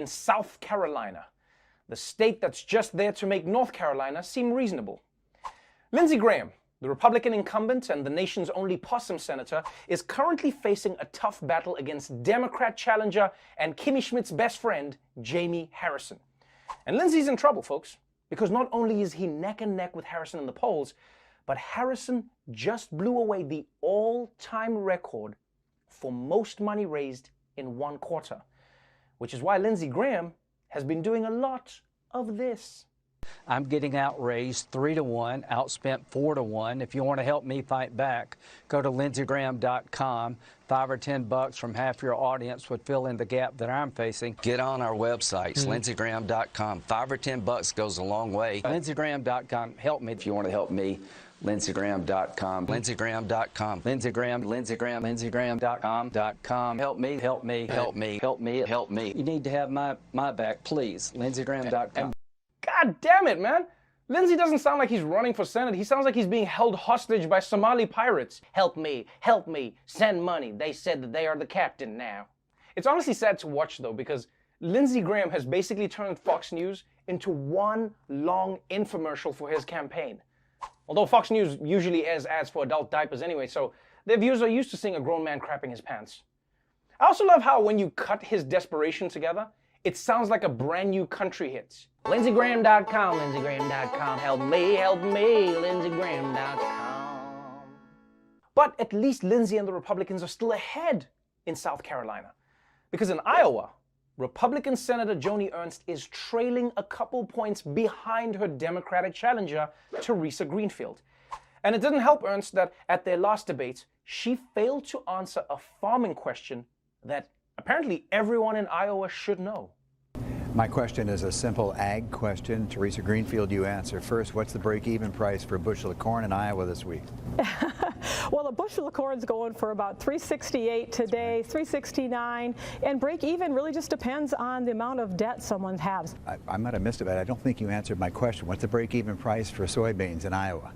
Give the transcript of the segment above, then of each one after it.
in South Carolina, the state that's just there to make North Carolina seem reasonable. Lindsey Graham, the Republican incumbent and the nation's only possum senator, is currently facing a tough battle against Democrat challenger and Kimmy Schmidt's best friend, Jamie Harrison. And Lindsey's in trouble, folks, because not only is he neck and neck with Harrison in the polls, but Harrison just blew away the all-time record for most money raised in one quarter, which is why Lindsey Graham has been doing a lot of this. I'm getting outraised 3-1, outspent 4-1. If you want to help me fight back, go to lindseygraham.com. $5 or $10 from half your audience would fill in the gap that I'm facing. Get on our websites, lindseygraham.com. $5 or $10 goes a long way. lindseygraham.com. Help me. If you want to help me, lindseygraham.com. lindseygraham.com. lindseygraham.com. Help me, help me, help me, help me, help me. You need to have my back, please. lindseygraham.com. God damn it, man. Lindsey doesn't sound like he's running for Senate. He sounds like he's being held hostage by Somali pirates. Help me, send money. They said that they are the captain now. It's honestly sad to watch, though, because Lindsey Graham has basically turned Fox News into one long infomercial for his campaign. Although Fox News usually airs ads for adult diapers anyway, so their viewers are used to seeing a grown man crapping his pants. I also love how when you cut his desperation together, it sounds like a brand new country hit. LindseyGraham.com, LindseyGraham.com, help me, LindseyGraham.com. But at least Lindsey and the Republicans are still ahead in South Carolina. Because in Iowa, Republican Senator Joni Ernst is trailing a couple points behind her Democratic challenger, Theresa Greenfield. And it didn't help Ernst that at their last debate, she failed to answer a farming question that apparently everyone in Iowa should know. My question is a simple ag question. Theresa Greenfield, you answer first. What's the break-even price for a bushel of corn in Iowa this week? Well, a bushel of corn is going for about $3.68 today, $3.69, and break-even really just depends on the amount of debt someone has. I might have missed it, but I don't think you answered my question. What's the break-even price for soybeans in Iowa?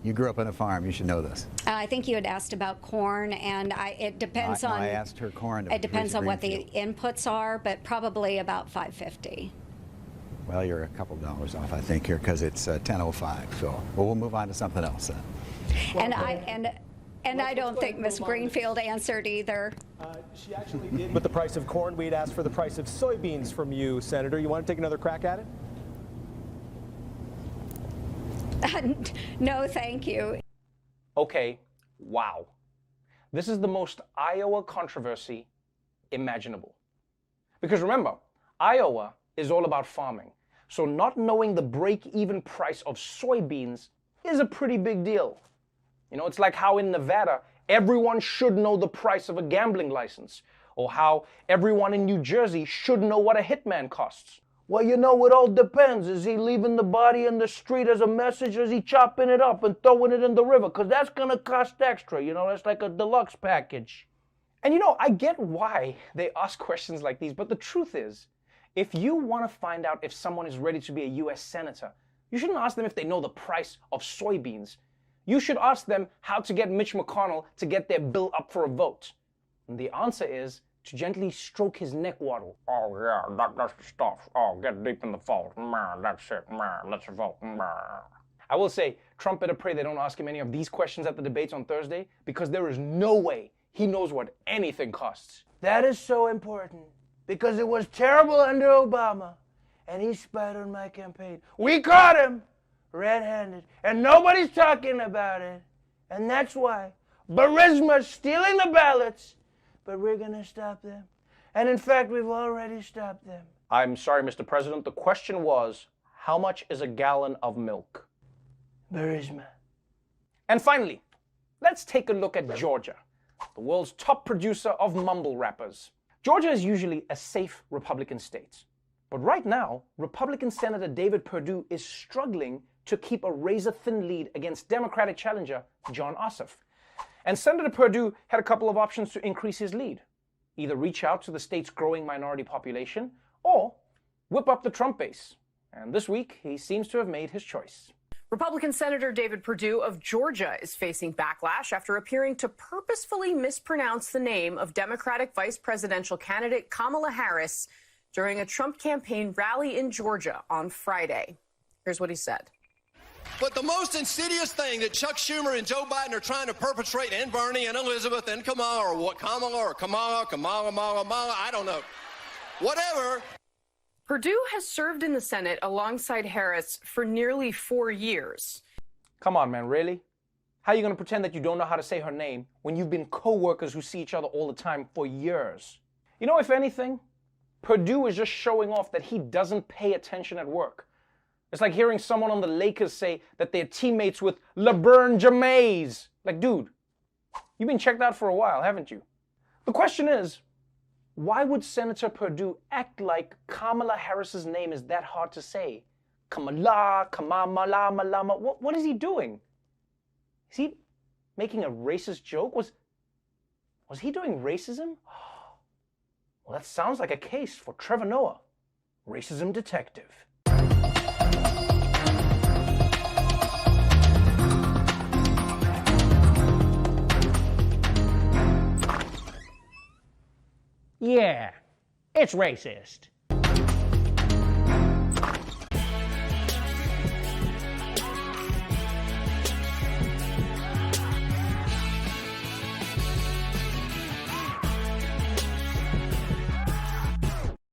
You grew up on a farm. You should know this. I think you had asked about corn, and it depends on. I asked her corn. It depends on what the inputs are, but probably about $5.50. Well, you're a couple dollars off, I think, here because it's 10:05. So, well, we'll move on to something else then. And I don't think Ms. Greenfield answered either. She actually did. With the price of corn, we'd asked for the price of soybeans from you, Senator. You want to take another crack at it? No, thank you. Okay, wow. This is the most Iowa controversy imaginable. Because remember, Iowa is all about farming. So not knowing the break-even price of soybeans is a pretty big deal. You know, it's like how in Nevada, everyone should know the price of a gambling license, or how everyone in New Jersey should know what a hitman costs. Well, you know, it all depends. Is he leaving the body in the street as a message, or is he chopping it up and throwing it in the river? Because that's going to cost extra, you know, that's like a deluxe package. And you know, I get why they ask questions like these, but the truth is, if you want to find out if someone is ready to be a U.S. senator, you shouldn't ask them if they know the price of soybeans. You should ask them how to get Mitch McConnell to get their bill up for a vote. And the answer is to gently stroke his neck waddle. Oh yeah, that's the stuff. Oh, get deep in the fold. That's it. Let's vote. I will say, Trump better pray they don't ask him any of these questions at the debates on Thursday, because there is no way he knows what anything costs. That is so important, because it was terrible under Obama, and he spied on my campaign. We caught him red-handed, and nobody's talking about it. And that's why Burisma's stealing the ballots, but we're going to stop them. And in fact, we've already stopped them. I'm sorry, Mr. President. The question was, how much is a gallon of milk? Burisma. And finally, let's take a look at Georgia, the world's top producer of mumble rappers. Georgia is usually a safe Republican state. But right now, Republican Senator David Perdue is struggling to keep a razor-thin lead against Democratic challenger Jon Ossoff. And Senator Perdue had a couple of options to increase his lead. Either reach out to the state's growing minority population, or whip up the Trump base. And this week, he seems to have made his choice. Republican Senator David Perdue of Georgia is facing backlash after appearing to purposefully mispronounce the name of Democratic vice presidential candidate Kamala Harris during a Trump campaign rally in Georgia on Friday. Here's what he said. But the most insidious thing that Chuck Schumer and Joe Biden are trying to perpetrate, and Bernie and Elizabeth and Kamala, I don't know. Whatever. Perdue has served in the Senate alongside Harris for nearly 4 years. Come on, man, really? How are you going to pretend that you don't know how to say her name when you've been co-workers who see each other all the time for years? You know, if anything, Perdue is just showing off that he doesn't pay attention at work. It's like hearing someone on the Lakers say that they're teammates with LeBron James. Like, dude, you've been checked out for a while, haven't you? The question is, why would Senator Perdue act like Kamala Harris's name is that hard to say? Kamala, Malama. What is he doing? Is he making a racist joke? Was he doing racism? Well, that sounds like a case for Trevor Noah, racism detective. Yeah, it's racist.